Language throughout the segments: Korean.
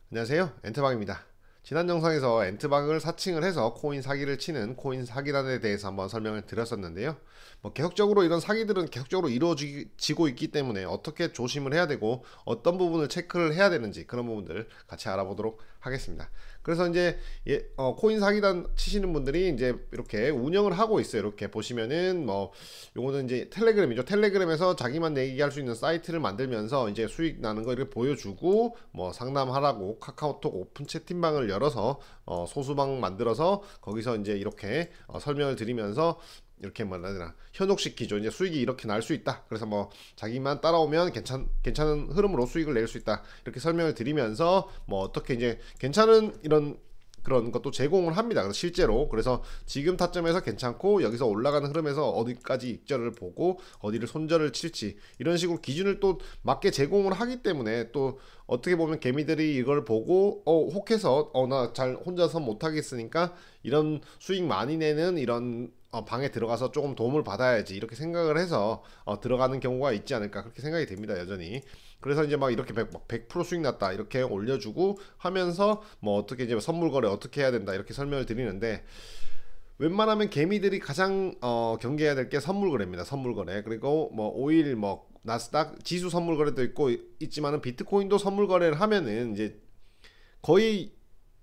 안녕하세요, 엔트박입니다. 지난 영상에서 엔트박을 사칭을 해서 코인 사기를 치는 코인 사기단에 대해서 한번 설명을 드렸었는데요. 계속적으로 이런 사기들은 계속적으로 이루어지고 있기 때문에 어떻게 조심을 해야 되고 어떤 부분을 체크를 해야 되는지 그런 부분들 같이 알아보도록 하겠습니다. 그래서 이제 코인 사기단 치시는 분들이 이제 이렇게 운영을 하고 있어요. 이렇게 보시면은 요거는 이제 텔레그램이죠. 텔레그램에서 자기만 얘기할 수 있는 사이트를 만들면서 이제 수익 나는 거 이렇게 보여주고 상담하라고 카카오톡 오픈 채팅방을 열어서 소수방 만들어서 거기서 이제 이렇게 설명을 드리면서 이렇게 뭐라 해야 되나 현혹시키죠. 이제 수익이 이렇게 날 수 있다. 그래서 자기만 따라오면 괜찮은 흐름으로 수익을 낼 수 있다. 이렇게 설명을 드리면서 어떻게 이제 괜찮은 이런 그런 것도 제공을 합니다. 그래서 실제로 그래서 지금 타점에서 괜찮고 여기서 올라가는 흐름에서 어디까지 익절을 보고 어디를 손절을 칠지 이런 식으로 기준을 또 맞게 제공을 하기 때문에 또 어떻게 보면 개미들이 이걸 보고 혹해서 나 잘 혼자서 못하겠으니까 이런 수익 많이 내는 이런 방에 들어가서 조금 도움을 받아야지 이렇게 생각을 해서 들어가는 경우가 있지 않을까 그렇게 생각이 됩니다. 여전히. 그래서 이제 이렇게 100% 수익 났다 이렇게 올려주고 하면서 어떻게 이제 선물 거래 어떻게 해야 된다 이렇게 설명을 드리는데 웬만하면 개미들이 가장 경계해야 될 게 선물 거래입니다. 선물 거래. 그리고 오일 나스닥 지수 선물 거래도 있지만은 비트코인도 선물 거래를 하면은 이제 거의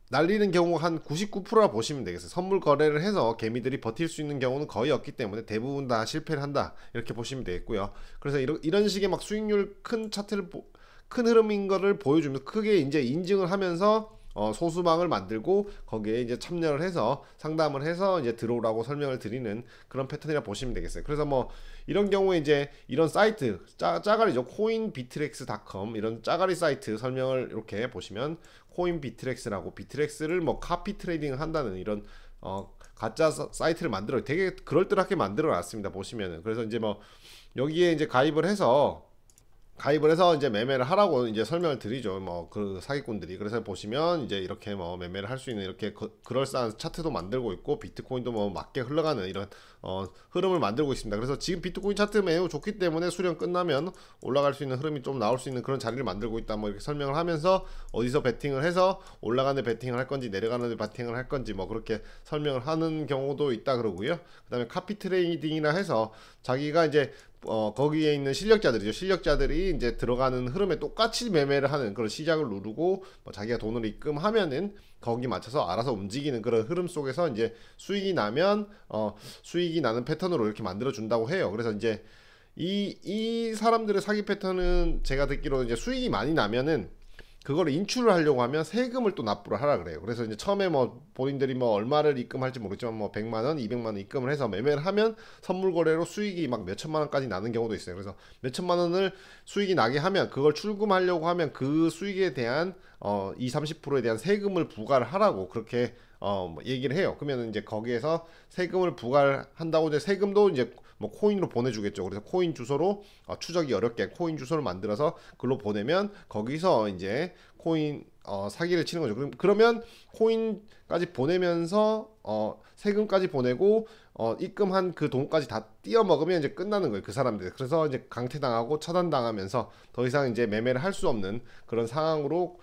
날리는 경우가 한 99%라 보시면 되겠어요. 선물 거래를 해서 개미들이 버틸 수 있는 경우는 거의 없기 때문에 대부분 다 실패를 한다 이렇게 보시면 되겠고요. 그래서 이런 식의 수익률 큰 차트를 큰 흐름인 거를 보여주면서 크게 이제 인증을 하면서 소수방을 만들고 거기에 이제 참여를 해서 상담을 해서 이제 들어오라고 설명을 드리는 그런 패턴이라 보시면 되겠어요. 그래서 이런 경우에 이제 이런 사이트 짜가리죠. coinbittrex.com 이런 짜가리 사이트 설명을 이렇게 보시면 코인비트렉스라고 비트렉스를 카피 트레이딩을 한다는 이런 가짜 사이트를 만들어 되게 그럴듯하게 만들어 놨습니다. 보시면은 그래서 이제 여기에 이제 가입을 해서 이제 매매를 하라고 이제 설명을 드리죠. 그 사기꾼들이. 그래서 보시면 이제 이렇게 매매를 할 수 있는 이렇게 그럴싸한 차트도 만들고 있고 비트코인도 맞게 흘러가는 이런 흐름을 만들고 있습니다. 그래서 지금 비트코인 차트 매우 좋기 때문에 수령 끝나면 올라갈 수 있는 흐름이 좀 나올 수 있는 그런 자리를 만들고 있다. 이렇게 설명을 하면서 어디서 베팅을 해서 올라가는 데 베팅을 할 건지 내려가는 데 베팅을 할 건지 그렇게 설명을 하는 경우도 있다 그러고요. 그다음에 카피 트레이딩이라 해서 자기가 이제 거기에 있는 실력자들이죠. 실력자들이 이제 들어가는 흐름에 똑같이 매매를 하는 그런 시작을 누르고 자기가 돈을 입금하면은 거기 맞춰서 알아서 움직이는 그런 흐름 속에서 이제 수익이 나면 수익이 나는 패턴으로 이렇게 만들어 준다고 해요. 그래서 이제 이 사람들의 사기 패턴은 제가 듣기로는 이제 수익이 많이 나면은 그걸 인출을 하려고 하면 세금을 또 납부를 하라 그래요. 그래서 이제 처음에 본인들이 얼마를 입금할지 모르겠지만 100만원, 200만원 입금을 해서 매매를 하면 선물 거래로 수익이 몇천만 원까지 나는 경우도 있어요. 그래서 몇천만 원을 수익이 나게 하면 그걸 출금하려고 하면 그 수익에 대한 20, 30%에 대한 세금을 부과를 하라고 그렇게 얘기를 해요. 그러면 이제 거기에서 세금을 부과를 한다고 이제 세금도 이제 코인으로 보내주겠죠. 그래서 코인 주소로 추적이 어렵게 코인 주소를 만들어서 글로 보내면 거기서 이제 코인 사기를 치는 거죠. 그러면 코인까지 보내면서 세금까지 보내고 입금한 그 돈까지 다 띄어 먹으면 이제 끝나는 거예요. 그 사람들. 그래서 이제 강퇴당하고 차단당하면서 더 이상 이제 매매를 할 수 없는 그런 상황으로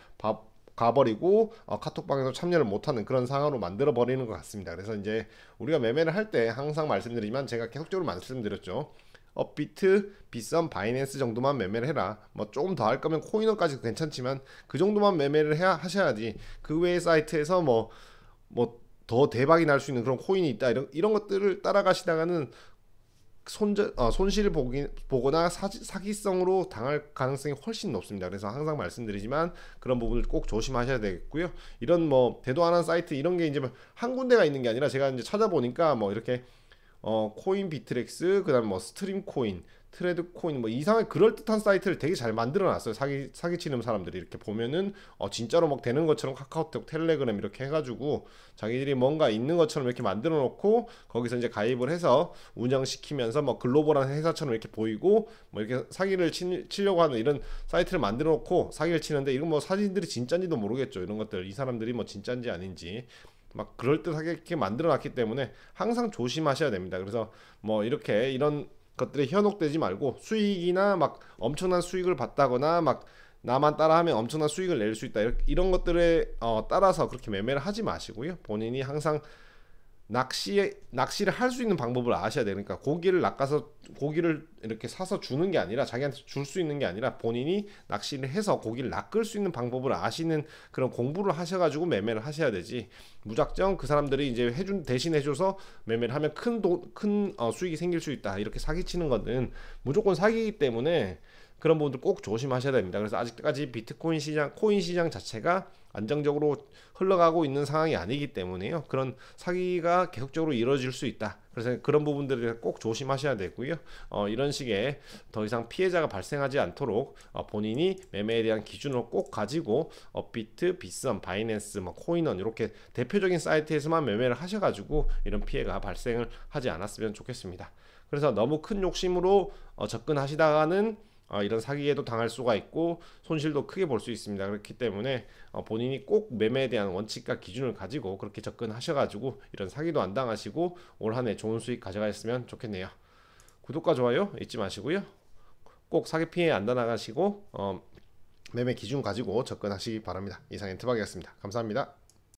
가버리고 카톡방에서 참여를 못하는 그런 상황으로 만들어 버리는 것 같습니다. 그래서 이제 우리가 매매를 할 때 항상 말씀드리지만 제가 계속적으로 말씀드렸죠. 업비트, 빗썸, 바이낸스 정도만 매매를 해라. 조금 더 할 거면 코인원까지도 괜찮지만 그 정도만 매매를 하셔야지. 그 외의 사이트에서 더 대박이 날 수 있는 그런 코인이 있다. 이런 것들을 따라가시다가는 손실을 보거나 사기성으로 당할 가능성이 훨씬 높습니다. 그래서 항상 말씀드리지만 그런 부분을 꼭 조심하셔야 되겠고요. 이런 대도 안 한 사이트 이런 게 이제 한 군데가 있는 게 아니라 제가 이제 찾아보니까 이렇게 코인 비트렉스 그다음 스트림 코인 트레드 코인 이상한 그럴듯한 사이트를 되게 잘 만들어 놨어요. 사기치는 사람들이 이렇게 보면은 진짜로 되는 것처럼 카카오톡 텔레그램 이렇게 해가지고 자기들이 뭔가 있는 것처럼 이렇게 만들어 놓고 거기서 이제 가입을 해서 운영시키면서 글로벌한 회사처럼 이렇게 보이고 이렇게 사기를 치려고 하는 이런 사이트를 만들어 놓고 사기를 치는데 이건 사진들이 진짜인지도 모르겠죠. 이런 것들 이 사람들이 진짜인지 아닌지 그럴듯하게 이렇게 만들어 놨기 때문에 항상 조심하셔야 됩니다. 그래서 이렇게 이런 것들에 현혹되지 말고 수익이나 엄청난 수익을 봤다거나 나만 따라하면 엄청난 수익을 낼 수 있다. 이런 것들에 따라서 그렇게 매매를 하지 마시고요. 본인이 항상 낚시를 할 수 있는 방법을 아셔야 돼요. 그러니까 고기를 낚아서 고기를 이렇게 사서 주는 게 아니라 자기한테 줄 수 있는 게 아니라 본인이 낚시를 해서 고기를 낚을 수 있는 방법을 아시는 그런 공부를 하셔가지고 매매를 하셔야 되지. 무작정 그 사람들이 이제 대신 해줘서 매매를 하면 큰 수익이 생길 수 있다. 이렇게 사기치는 거는 무조건 사기이기 때문에 그런 부분들 꼭 조심하셔야 됩니다. 그래서 아직까지 비트코인 시장, 코인 시장 자체가 안정적으로 흘러가고 있는 상황이 아니기 때문에요. 그런 사기가 계속적으로 이루어질 수 있다. 그래서 그런 부분들을 꼭 조심하셔야 되고요. 이런 식의 더 이상 피해자가 발생하지 않도록 본인이 매매에 대한 기준을 꼭 가지고 업비트, 빗썸, 바이낸스, 코인원 이렇게 대표적인 사이트에서만 매매를 하셔가지고 이런 피해가 발생을 하지 않았으면 좋겠습니다. 그래서 너무 큰 욕심으로 접근하시다가는 이런 사기에도 당할 수가 있고 손실도 크게 볼 수 있습니다. 그렇기 때문에 본인이 꼭 매매에 대한 원칙과 기준을 가지고 그렇게 접근하셔가지고 이런 사기도 안 당하시고 올 한 해 좋은 수익 가져가셨으면 좋겠네요. 구독과 좋아요 잊지 마시고요. 꼭 사기 피해 안 당하시고 매매 기준 가지고 접근하시기 바랍니다. 이상 엔트박이었습니다. 감사합니다.